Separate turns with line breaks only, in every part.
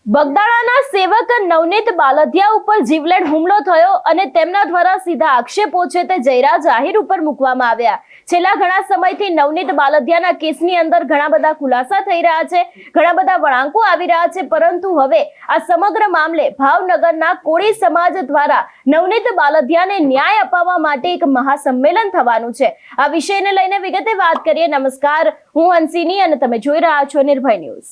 બગદાણાના સેવક નવનીત બાલદિયા ઉપર જીવલેણ હુમલો થયો અને તેમના દ્વારા સીધા આક્ષેપો છે તે જયરાજ આહિર ઉપર મૂકવામાં આવ્યા। છેલ્લા ઘણા સમયથી નવનીત બાલદિયાના કેસની અંદર ઘણા બધા ખુલાસા થઈ રહ્યા છે, ઘણા બધા વળાંકો આવી રહ્યા છે, પરંતુ હવે આ સમગ્ર મામલે ભાવનગરના કોળી સમાજ દ્વારા નવનીત બાલદિયાને ન્યાય અપાવવા માટે એક મહાસંમેલન થવાનું છે। આ વિષયને લઈને વિગતે વાત કરીએ। નમસ્કાર, હું હંસિની અને તમે જોઈ રહ્યા છો નિર્ભય ન્યૂઝ।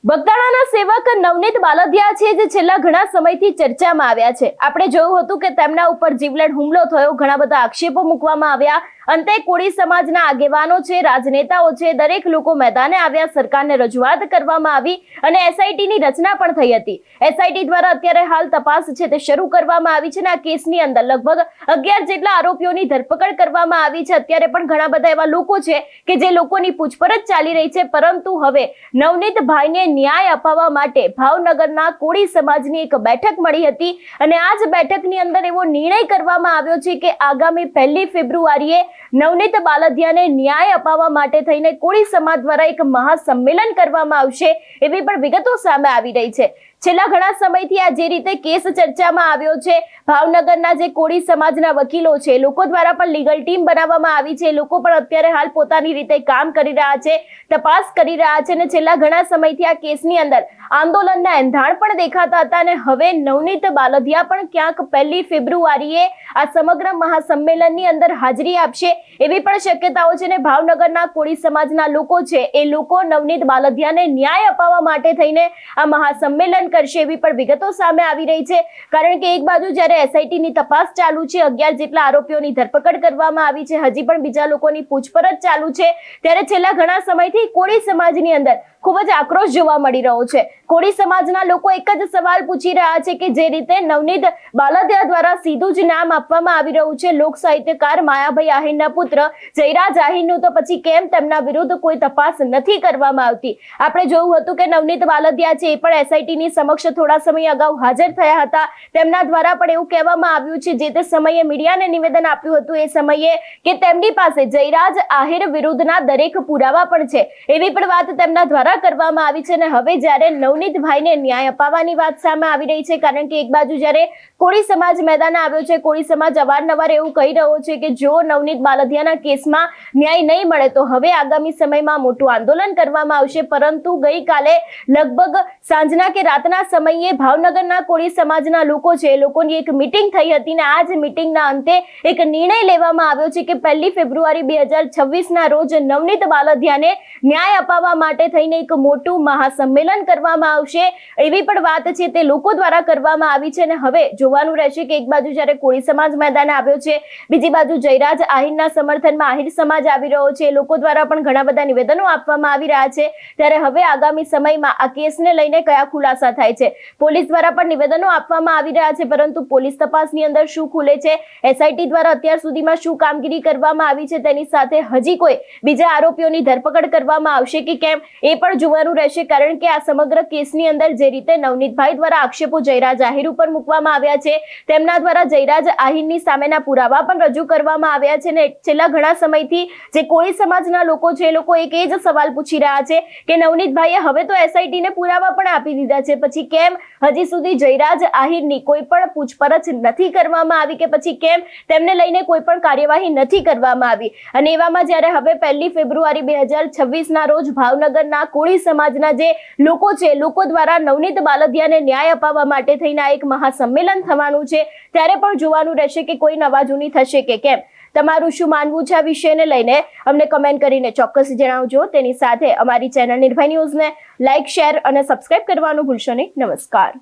બગદાણાના સેવક નવનીત બાલદિયા છે જે છેલ્લા ઘણા સમયથી ચર્ચામાં આવ્યા છે। આપણે જોયું હતું કે તેમના ઉપર જીવલેણ હુમલો થયો, ઘણા બધા આક્ષેપો મૂકવામાં આવ્યા। અંતે કોળી સમાજના આગેવાનો છે, રાજનેતાઓ છે, દરેક લોકો મેદાને આવ્યા, સરકારને રજૂઆત કરવામાં આવી અને એસઆઈટીની રચના પણ થઈ હતી। એસઆઈટી દ્વારા અત્યારે હાલ તપાસ છે તે શરૂ કરવામાં આવી છે અને આ કેસની અંદર લગભગ 11 જેટલા આરોપીઓની ધરપકડ કરવામાં આવી છે। અત્યારે પણ ઘણા બધા એવા લોકો છે કે જે લોકોની પૂછપરછ ચાલી રહી છે, પરંતુ હવે નવનીત ભાઈને ન્યાય અપાવવા માટે ભાવનગરના કોળી સમાજની એક બેઠક મળી હતી અને આ જ બેઠકની અંદર એવો નિર્ણય કરવામાં આવ્યો છે કે આગામી 1 ફેબ્રુઆરીએ નવનીત બાલદિયાને ન્યાય અપાવવા માટે થઈને કોળી સમાજ દ્વારા એક મહાસંમેલન કરવામાં આવશે એવી પણ વિગતો સામે આવી રહી છે। છેલ્લા ઘણા સમયથી આ જે રીતે કેસ ચર્ચામાં આવ્યો છે, ભાવનગરના જે કોળી સમાજના વકીલો છે, લોકો દ્વારા પણ લીગલ ટીમ બનાવવામાં આવી છે, લોકો પણ અત્યારે હાલ પોતાની રીતે કામ કરી રહ્યા છે, તપાસ કરી રહ્યા છે અને છેલ્લા ઘણા સમયથી આ કેસની અંદર આંદોલનના એંધાણ પણ દેખાતા હતા અને હવે નવનીત બાલદિયા પણ ક્યાંક 1 ફેબ્રુઆરીએ આ સમગ્ર મહાસંમેલનની અંદર હાજરી આપશે એવી પણ શક્યતાઓ છે અને ભાવનગરના કોળી સમાજના લોકો છે એ લોકો નવનીત બાલદિયાને ન્યાય અપાવવા માટે થઈને આ મહાસંમેલન કરશે એવી પણ વિગતો સામે આવી રહી છે। કારણ કે એક બાજુ જ્યારે એસઆઈટીની તપાસ ચાલુ છે, 11 જેટલા આરોપીઓની ધરપકડ કરવામાં આવી છે, હજી પણ બીજા લોકોની પૂછપરછ ચાલુ છે, ત્યારે છેલ્લા ઘણા સમયથી કોળી સમાજની અંદર ખૂબ જ આક્રોશ જોવા મળી રહ્યો છે। કોળી સમાજના લોકો એક જ સવાલ પૂછી રહ્યા છે કે જે રીતે નવનીત બાલદિયા દ્વારા સીધું જ નામ આપવામાં આવી રહ્યું છે લોક સાહિત્યકાર માયાભાઈ આહિરના પુત્ર જયરાજ આહિરનું, તો પછી કેમ તેમના વિરુદ્ધ કોઈ તપાસ નથી કરવામાં આવતી? આપણે જોયું હતું કે નવનીત બાલદિયા છે એ પણ એસઆઈટીની સમક્ષ થોડા સમય અગાઉ હાજર થયા હતા। તેમના દ્વારા પણ એવું કહેવામાં આવ્યું છે, જે તે સમયે મીડિયાને નિવેદન આપ્યું હતું એ સમયે, કે તેમની પાસે જયરાજ આહિર વિરુદ્ધના દરેક પુરાવા પણ છે એવી પણ વાત તેમના દ્વારા કરવામાં આવી છે। અને હવે જ્યારે નવનીતભાઈને ન્યાય અપાવવાની વાત સામે આવી રહી છે, કારણ કે એક બાજુ જ્યારે કોળી સમાજ મેદાને આવ્યો છે, કોળી સમાજ અવારનવાર એવું કહી રહ્યો છે કે જો નવનીત બાલદિયાના કેસમાં ન્યાય નહીં મળે તો હવે આગામી સમયમાં મોટું આંદોલન કરવામાં આવશે, પરંતુ ગઈકાલે લગભગ સાંજના કે રાતના સમયે ભાવનગરના કોળી સમાજના લોકો છે એ લોકોની એક મીટિંગ થઈ હતી અને આ જ મીટિંગના અંતે એક નિર્ણય લેવામાં આવ્યો છે કે 1 ફેબ્રુઆરી 2026ના રોજ નવનીત બાલદિયાને ન્યાય અપાવવા માટે થઈને એક મોટું મહાસંમેલન કરવામાં આવશે એવી પણ વાત છે તે લોકો દ્વારા કરવામાં આવી છે। અને હવે જોવાનું રહેશે કે એક બાજુ જ્યારે કોળી સમાજ મેદાને આવ્યો છે, બીજી બાજુ જયરાજ આહિરના સમર્થનમાં આહિર સમાજ આવી રહ્યો છે, લોકો દ્વારા પણ ઘણા બધા નિવેદનો આપવામાં આવી રહ્યા છે, ત્યારે હવે આગામી સમયમાં આ કેસને લઈને કયા ખુલાસા થાય છે? પોલીસ દ્વારા પણ નિવેદનો આપવામાં આવી રહ્યા છે, પરંતુ પોલીસ તપાસની અંદર શું ખુલે છે, એસઆઈટી દ્વારા અત્યાર સુધીમાં શું કામગીરી કરવામાં આવી છે, તેની સાથે હજી કોઈ બીજા આરોપીઓની ધરપકડ કરવામાં આવશે કે કેમ એ પણ જોવાનું રહેશે। કારણ કે આ સમગ્ર કેસની અંદર જે રીતે નવનીતભાઈ દ્વારા આક્ષેપો જયરાજ આહિર ઉપર મૂકવામાં આવ્યા છે, તેમના દ્વારા જયરાજ આહિરની સામેના પુરાવા પણ રજૂ કરવામાં આવ્યા છે અને છેલ્લા ઘણા સમયથી જે કોળી સમાજના લોકો છે એ લોકો એક જ સવાલ પૂછી રહ્યા છે કે નવનીતભાઈએ હવે તો એસઆઈટીને પુરાવા પણ આપી દીધા છે, પછી કેમ હજી સુધી જયરાજ આહિરની કોઈ પણ પૂછપરછ નથી કરવામાં આવી કે પછી કેમ તેમને લઈને કોઈ પણ કાર્યવાહી નથી કરવામાં આવી? અને એવામાં જ્યારે હવે 1 ફેબ્રુઆરી 2026ના રોજ ભાવનગરના કોળી સમાજના જે લોકો છે, લોકો દ્વારા નવનીત બાલદિયાને ન્યાય અપાવવા માટે થઈને આ એક મહાસંમેલન થવાનું છે, ત્યારે પણ જોવાનું રહેશે કે કોઈ નવાજૂની થશે કે કેમ। તમારું શું માનવું છે આ વિષયને લઈને અમને કમેન્ટ કરીને ચોક્કસ જણાવજો। તેની સાથે અમારી ચેનલ નિર્ભય ન્યૂઝને લાઇક, શેર અને સબસ્ક્રાઇબ કરવાનું ભૂલશો નહીં। નમસ્કાર।